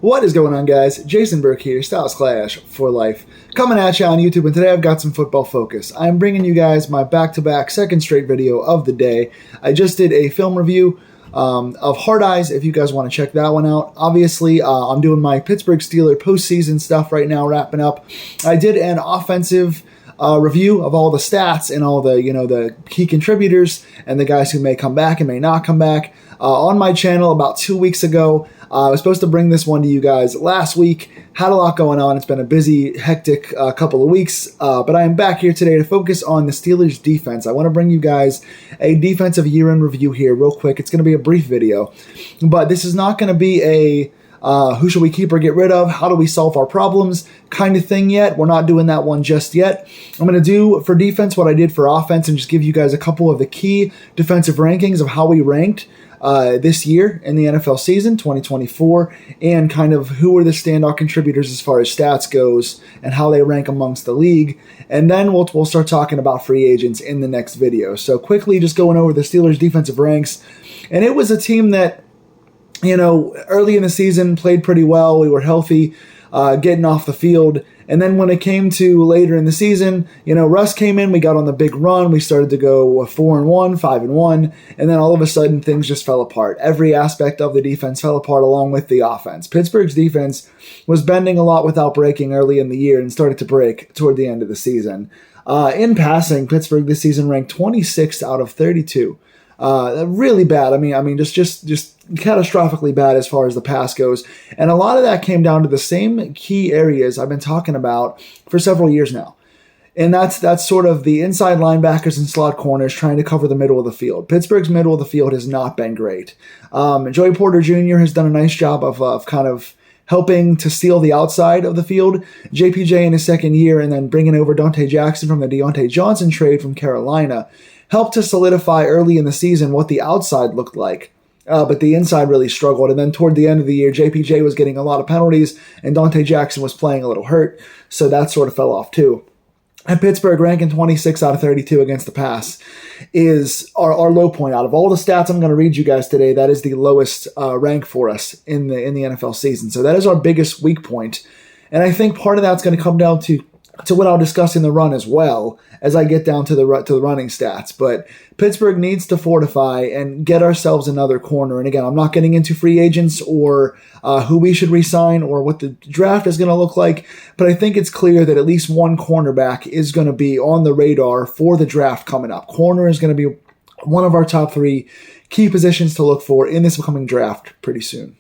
What is going on, guys? Jason Burke here, Styles Clash for Life, coming at you on YouTube, and today I've got some football focus. I'm bringing you guys my back-to-back second straight video of the day. I just did a film review of Hard Eyes, if you guys want to check that one out. Obviously, I'm doing my Pittsburgh Steelers postseason stuff right now, wrapping up. I did an offensive review of all the stats and all the key contributors and the guys who may come back and may not come back on my channel about 2 weeks ago. I was supposed to bring this one to you guys last week. Had a lot going on. It's been a busy, hectic couple of weeks, but I am back here today to focus on the Steelers defense. I want to bring you guys a defensive year-end review here real quick. It's going to be a brief video, but this is not going to be a who should we keep or get rid of, how do we solve our problems kind of thing yet. We're not doing that one just yet. I'm going to do for defense what I did for offense and just give you guys a couple of the key defensive rankings of how we ranked this year in the NFL season 2024, and kind of who are the standout contributors as far as stats goes and how they rank amongst the league. And then we'll start talking about free agents in the next video. So quickly just going over the Steelers defensive ranks. And it was a team that, early in the season played pretty well. We were healthy, getting off the field. And then when it came to later in the season, Russ came in, we got on the big run. We started to go 4-1, 5-1, and then all of a sudden things just fell apart. Every aspect of the defense fell apart along with the offense. Pittsburgh's defense was bending a lot without breaking early in the year and started to break toward the end of the season. In passing, Pittsburgh this season ranked 26th out of 32. Really bad. I mean, just catastrophically bad as far as the pass goes. And a lot of that came down to the same key areas I've been talking about for several years now. And that's sort of the inside linebackers and slot corners trying to cover the middle of the field. Pittsburgh's middle of the field has not been great. Joey Porter Jr. has done a nice job of kind of helping to steal the outside of the field. JPJ in his second year, and then bringing over Dante Jackson from the Deontay Johnson trade from Carolina, helped to solidify early in the season what the outside looked like. But the inside really struggled. And then toward the end of the year, JPJ was getting a lot of penalties, and Dante Jackson was playing a little hurt, so that sort of fell off too. And Pittsburgh ranking 26 out of 32 against the pass is our low point. Out of all the stats I'm going to read you guys today, that is the lowest rank for us in the NFL season. So that is our biggest weak point. And I think part of that's going to come down to what I'll discuss in the run as well as I get down to the running stats. But Pittsburgh needs to fortify and get ourselves another corner. And again, I'm not getting into free agents or who we should re-sign or what the draft is going to look like, but I think it's clear that at least one cornerback is going to be on the radar for the draft coming up. Corner is going to be one of our top three key positions to look for in this upcoming draft pretty soon.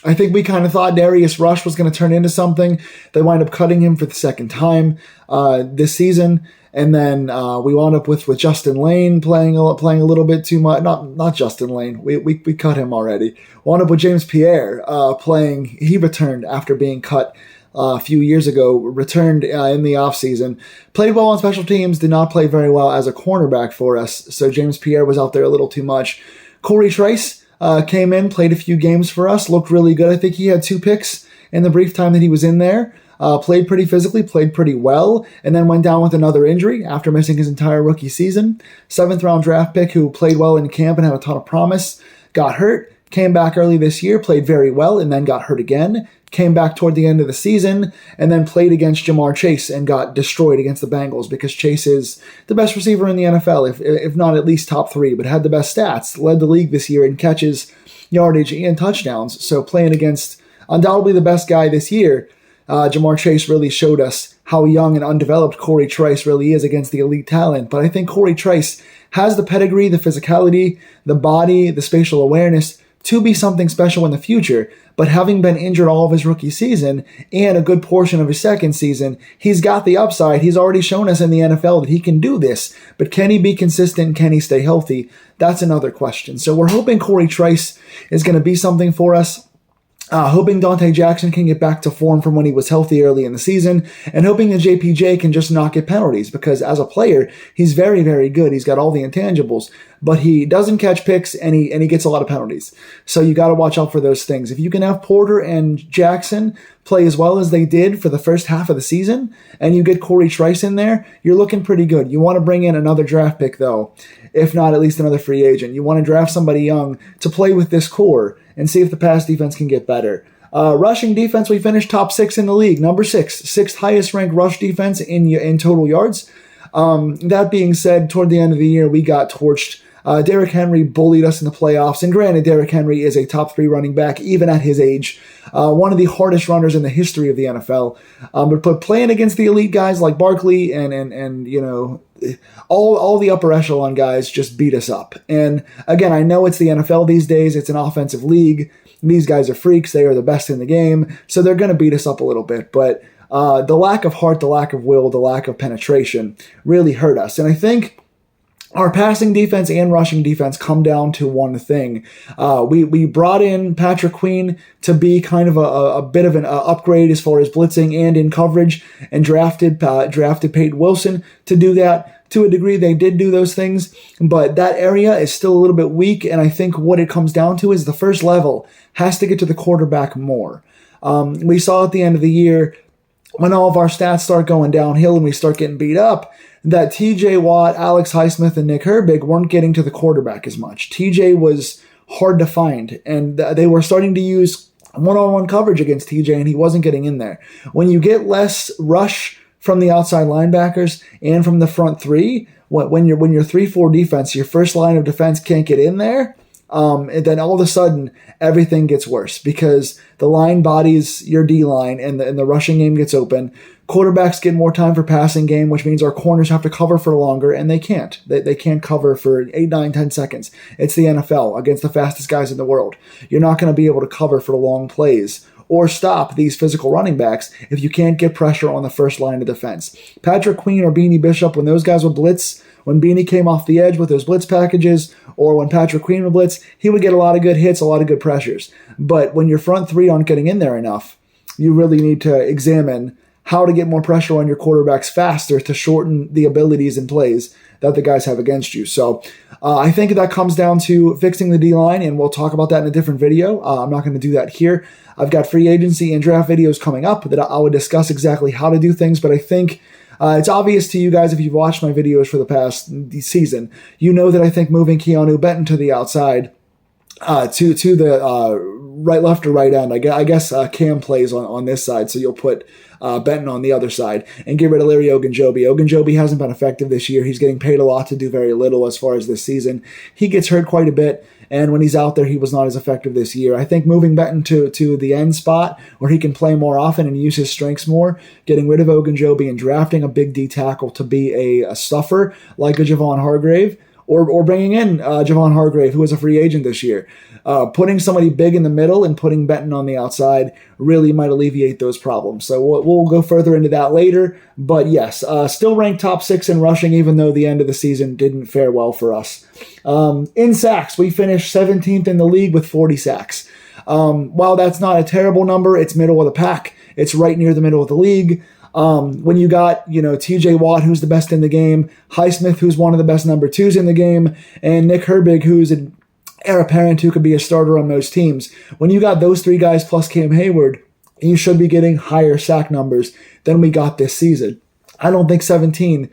I think we kind of thought Darius Rush was going to turn into something. They wind up cutting him for the second time this season. And then we wound up with Justin Lane playing a little bit too much. Not Justin Lane. We cut him already. Wound up with James Pierre playing. He returned after being cut a few years ago. Returned in the offseason. Played well on special teams. Did not play very well as a cornerback for us. So James Pierre was out there a little too much. Corey Trice came in, played a few games for us, looked really good. I think he had 2 picks in the brief time that he was in there. Played pretty physically, played pretty well, and then went down with another injury after missing his entire rookie season. 7th-round draft pick who played well in camp and had a ton of promise, got hurt, came back early this year, played very well, and then got hurt again. Came back toward the end of the season, and then played against Jamar Chase and got destroyed against the Bengals because Chase is the best receiver in the NFL, if not at least top 3, but had the best stats, led the league this year in catches, yardage, and touchdowns. So playing against undoubtedly the best guy this year, Jamar Chase really showed us how young and undeveloped Corey Trice really is against the elite talent. But I think Corey Trice has the pedigree, the physicality, the body, the spatial awareness to be something special in the future. But having been injured all of his rookie season and a good portion of his second season, he's got the upside. He's already shown us in the NFL that he can do this. But can he be consistent? Can he stay healthy? That's another question. So we're hoping Corey Trice is going to be something for us. Hoping Dante Jackson can get back to form from when he was healthy early in the season, and hoping that JPJ can just not get penalties, because as a player, he's very, very good. He's got all the intangibles, but he doesn't catch picks, and he gets a lot of penalties. So you got to watch out for those things. If you can have Porter and Jackson play as well as they did for the first half of the season, and you get Corey Trice in there, you're looking pretty good. You want to bring in another draft pick, though. if not at least another free agent. You want to draft somebody young to play with this core and see if the pass defense can get better. Rushing defense, we finished top 6 in the league. Number 6, sixth highest ranked rush defense in total yards. That being said, toward the end of the year, we got torched. Derrick Henry bullied us in the playoffs, and granted, Derrick Henry is a top 3 running back, even at his age. One of the hardest runners in the history of the NFL. But playing against the elite guys like Barkley and you know, all the upper echelon guys just beat us up. And again, I know it's the NFL these days. It's an offensive league. These guys are freaks. They are the best in the game. So they're going to beat us up a little bit. But the lack of heart, the lack of will, the lack of penetration really hurt us. And I think our passing defense and rushing defense come down to one thing. We brought in Patrick Queen to be kind of a bit of an upgrade as far as blitzing and in coverage, and drafted Peyton Wilson to do that. To a degree, they did do those things, but that area is still a little bit weak, and I think what it comes down to is the first level has to get to the quarterback more. We saw at the end of the year, when all of our stats start going downhill and we start getting beat up, that TJ Watt, Alex Highsmith, and Nick Herbig weren't getting to the quarterback as much. TJ was hard to find, and they were starting to use one-on-one coverage against TJ, and he wasn't getting in there. When you get less rush from the outside linebackers and from the front 3, when you're 3-4 defense, your first line of defense can't get in there, and then all of a sudden everything gets worse because the line bodies your D-line and the rushing game gets open. Quarterbacks get more time for passing game, which means our corners have to cover for longer, and they can't. They can't cover for 8, 9, 10 seconds. It's the NFL against the fastest guys in the world. You're not going to be able to cover for long plays or stop these physical running backs if you can't get pressure on the first line of defense. Patrick Queen or Beanie Bishop, when those guys would blitz, when Beanie came off the edge with those blitz packages, or when Patrick Queen would blitz, he would get a lot of good hits, a lot of good pressures. But when your front 3 aren't getting in there enough, you really need to examine how to get more pressure on your quarterbacks faster to shorten the abilities and plays that the guys have against you. So I think that comes down to fixing the D-line, and we'll talk about that in a different video. I'm not going to do that here. I've got free agency and draft videos coming up that I would discuss exactly how to do things, but I think it's obvious to you guys if you've watched my videos for the past season. You know that I think moving Keanu Benton to the outside to the right, left, or right end. I guess Cam plays on this side, so you'll put Benton on the other side and get rid of Larry Ogunjobi. Ogunjobi hasn't been effective this year. He's getting paid a lot to do very little as far as this season. He gets hurt quite a bit, and when he's out there, he was not as effective this year. I think moving Benton to the end spot where he can play more often and use his strengths more, getting rid of Ogunjobi and drafting a big D tackle to be a stuffer like a Javon Hargrave, or bringing in Javon Hargrave, who was a free agent this year. Putting somebody big in the middle and putting Benton on the outside really might alleviate those problems. So we'll go further into that later. But yes, still ranked top 6 in rushing, even though the end of the season didn't fare well for us. In sacks, we finished 17th in the league with 40 sacks. While that's not a terrible number, it's middle of the pack. It's right near the middle of the league. When you got, TJ Watt, who's the best in the game, Highsmith, who's one of the best number 2s in the game, and Nick Herbig, who's an heir apparent who could be a starter on most teams. When you got those 3 guys plus Cam Hayward, you should be getting higher sack numbers than we got this season. I don't think 17th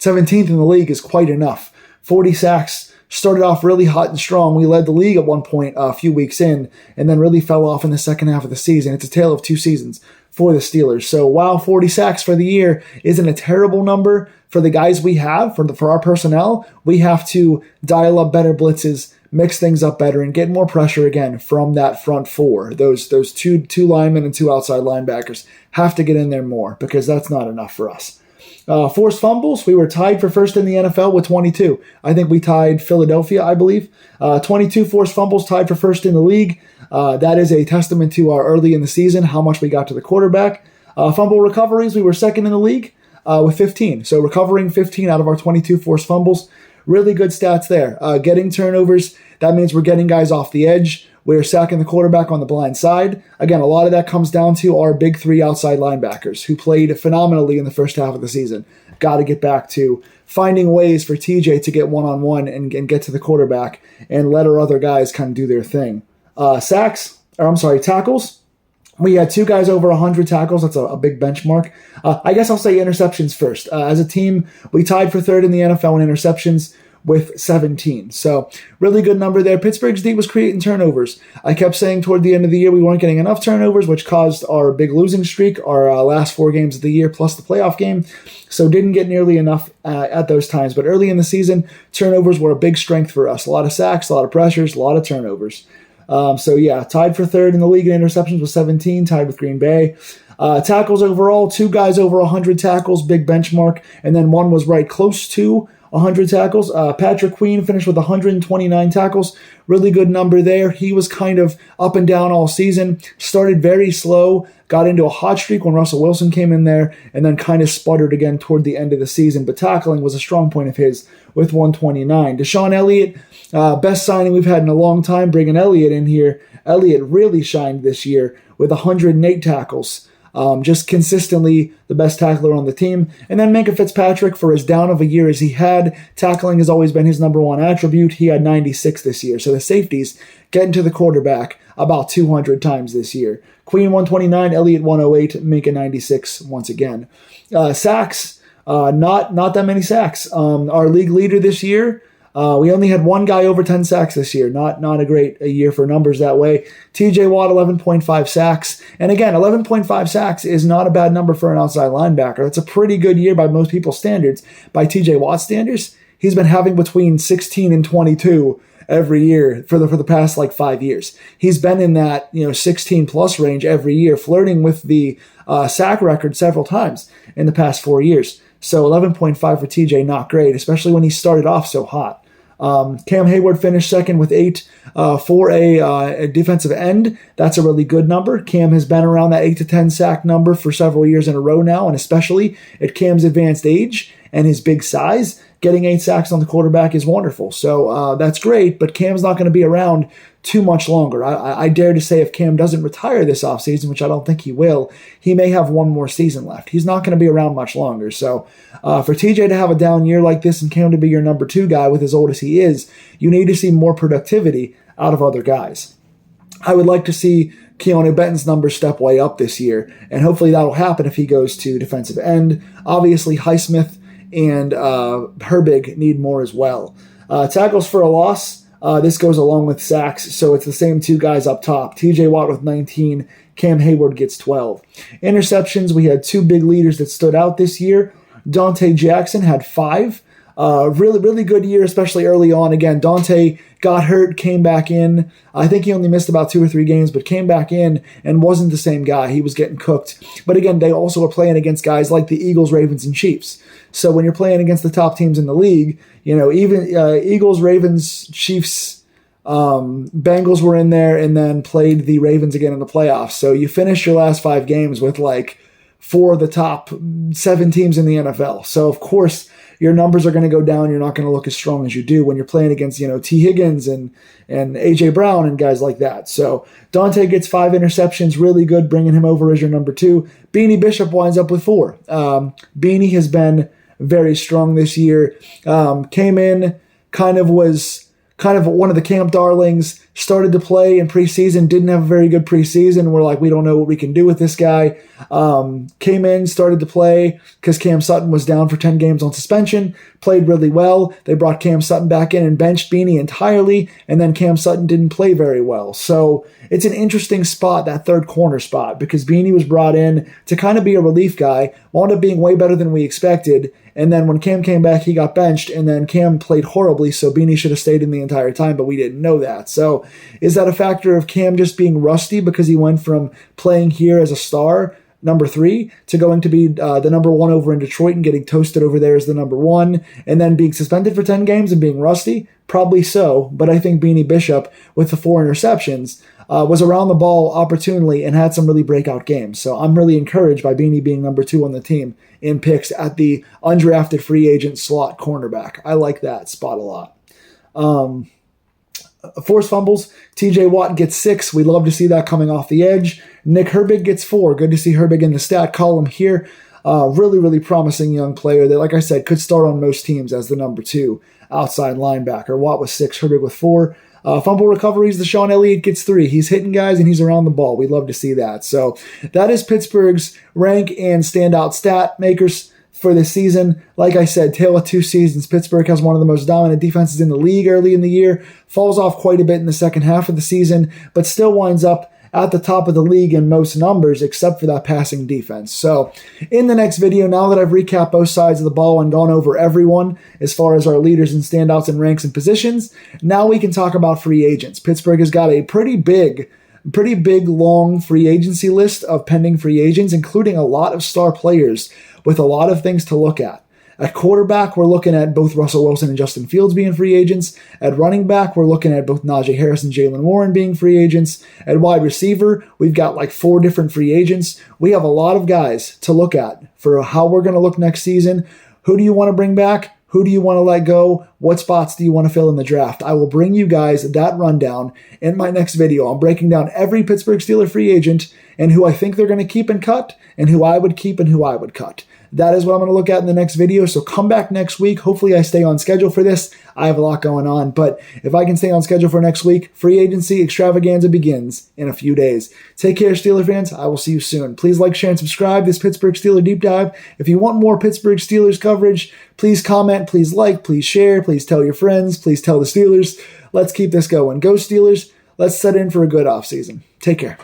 in the league is quite enough. 40 sacks started off really hot and strong. We led the league at one point a few weeks in, and then really fell off in the second half of the season. It's a tale of 2 seasons for the Steelers. So while 40 sacks for the year isn't a terrible number for the guys we have, for our personnel, we have to dial up better blitzes, mix things up better, and get more pressure again from that front 4. Those two linemen and 2 outside linebackers have to get in there more because that's not enough for us. Forced fumbles, we were tied for first in the NFL with 22. I think we tied Philadelphia, I believe. 22 forced fumbles, tied for first in the league. That is a testament to our early in the season, how much we got to the quarterback. Fumble recoveries, we were second in the league with 15. So recovering 15 out of our 22 forced fumbles. Really good stats there. Getting turnovers, that means we're getting guys off the edge. We're sacking the quarterback on the blind side. Again, a lot of that comes down to our big 3 outside linebackers who played phenomenally in the first half of the season. Got to get back to finding ways for TJ to get one-on-one and get to the quarterback and let our other guys kind of do their thing. Tackles. We had 2 guys over 100 tackles. That's a big benchmark. I guess I'll say interceptions first. As a team, we tied for 3rd in the NFL in interceptions. with 17. So really good number there. Pittsburgh's D was creating turnovers. I kept saying toward the end of the year we weren't getting enough turnovers, which caused our big losing streak, our last 4 games of the year plus the playoff game. So didn't get nearly enough at those times. But early in the season, turnovers were a big strength for us. A lot of sacks, a lot of pressures, a lot of turnovers. So yeah, tied for third in the league in interceptions with 17, tied with Green Bay. Tackles overall, 2 guys over 100 tackles, big benchmark, and then one was right close to 100 tackles. Patrick Queen finished with 129 tackles. Really good number there. He was kind of up and down all season. Started very slow, got into a hot streak when Russell Wilson came in there, and then kind of sputtered again toward the end of the season. But tackling was a strong point of his with 129. Deshaun Elliott, best signing we've had in a long time, bringing Elliott in here. Elliott really shined this year with 108 tackles. Just consistently the best tackler on the team. And then Minkah Fitzpatrick, for as down of a year as he had, tackling has always been his number one attribute. He had 96 this year. So the safeties getting to the quarterback about 200 times this year. Queen 129, Elliott 108, Minkah 96 once again. Sacks, not that many sacks. Our league leader this year, we only had 1 guy over 10 sacks this year. Not a great year for numbers that way. TJ Watt, 11.5 sacks. And again, 11.5 sacks is not a bad number for an outside linebacker. That's a pretty good year by most people's standards. By TJ Watt standards, he's been having between 16 and 22 every year for the past 5 years. He's been in that 16 plus range every year, flirting with the sack record several times in the past 4 years. So 11.5 for TJ, not great, especially when he started off so hot. Cam Hayward finished second with 8 for a defensive end. That's a really good number. Cam has been around that 8 to 10 sack number for several years in a row now, and especially at Cam's advanced age and his big size, getting 8 sacks on the quarterback is wonderful. So that's great, but Cam's not going to be around too much longer. I dare to say if Cam doesn't retire this offseason, which I don't think he will, he may have 1 more season left. He's not going to be around much longer. So for TJ to have a down year like this and Cam to be your number 2 guy with as old as he is, you need to see more productivity out of other guys. I would like to see Keanu Benton's numbers step way up this year, and hopefully that'll happen if he goes to defensive end. Obviously, Highsmith and Herbig need more as well. Tackles for a loss, this goes along with sacks, so it's the same 2 guys up top. TJ Watt with 19, Cam Hayward gets 12. Interceptions, we had 2 big leaders that stood out this year. Dante Jackson had 5. Really good year, especially early on. Again, Dante got hurt, came back in. I think he only missed about 2 or 3 games, but came back in and wasn't the same guy. He was getting cooked. But again, they also were playing against guys like the Eagles, Ravens, and Chiefs. So when you're playing against the top teams in the league, even Eagles, Ravens, Chiefs, Bengals were in there and then played the Ravens again in the playoffs. So you finished your last 5 games with 4 of the top 7 teams in the NFL. So of course, your numbers are going to go down. You're not going to look as strong as you do when you're playing against, T. Higgins and A.J. Brown and guys like that. So Dante gets 5 interceptions, really good, bringing him over as your number 2. Beanie Bishop winds up with 4. Beanie has been very strong this year. Came in, was one of the camp darlings, started to play in preseason, didn't have a very good preseason. We're we don't know what we can do with this guy. Came in, started to play because Cam Sutton was down for 10 games on suspension, played really well. They brought Cam Sutton back in and benched Beanie entirely, and then Cam Sutton didn't play very well. So it's an interesting spot, that third corner spot, because Beanie was brought in to kind of be a relief guy, wound up being way better than we expected, and then when Cam came back, he got benched, and then Cam played horribly, so Beanie should have stayed in the entire time, but we didn't know that. So is that a factor of Cam just being rusty because he went from playing here as a star, number 3, to going to be the number 1 over in Detroit and getting toasted over there as the number 1, and then being suspended for 10 games and being rusty? Probably so, but I think Beanie Bishop, with the 4 interceptions, was around the ball opportunely and had some really breakout games. So I'm really encouraged by Beanie being number 2 on the team in picks at the undrafted free agent slot cornerback. I like that spot a lot. Forced fumbles, TJ Watt gets 6. We love to see that coming off the edge. Nick Herbig gets 4. Good to see Herbig in the stat column here. Really promising young player that, like I said, could start on most teams as the number 2 outside linebacker. Watt with 6, Herbig with 4. Fumble recoveries, Deshaun Elliott gets 3. He's hitting guys and he's around the ball. We love to see that. So that is Pittsburgh's rank and standout stat makers. for this season. Like I said, tale of two seasons. Pittsburgh has one of the most dominant defenses in the league early in the year, falls off quite a bit in the second half of the season, but still winds up at the top of the league in most numbers, except for that passing defense. So in the next video, now that I've recapped both sides of the ball and gone over everyone as far as our leaders and standouts and ranks and positions, now we can talk about free agents. Pittsburgh has got a pretty big, long free agency list of pending free agents, including a lot of star players with a lot of things to look at. At quarterback, we're looking at both Russell Wilson and Justin Fields being free agents. At running back, we're looking at both Najee Harris and Jalen Warren being free agents. At wide receiver, we've got like 4 different free agents. We have a lot of guys to look at for how we're going to look next season. Who do you want to bring back? Who do you want to let go? What spots do you want to fill in the draft? I will bring you guys that rundown in my next video. I'm breaking down every Pittsburgh Steelers free agent and who I think they're going to keep and cut, and who I would keep and who I would cut. That is what I'm going to look at in the next video, so come back next week. Hopefully I stay on schedule for this. I have a lot going on, but if I can stay on schedule for next week, free agency extravaganza begins in a few days. Take care, Steeler fans. I will see you soon. Please like, share, and subscribe this Pittsburgh Steeler Deep Dive. If you want more Pittsburgh Steelers coverage, please comment, please like, please share, please tell your friends, please tell the Steelers. Let's keep this going. Go Steelers. Let's set in for a good offseason. Take care.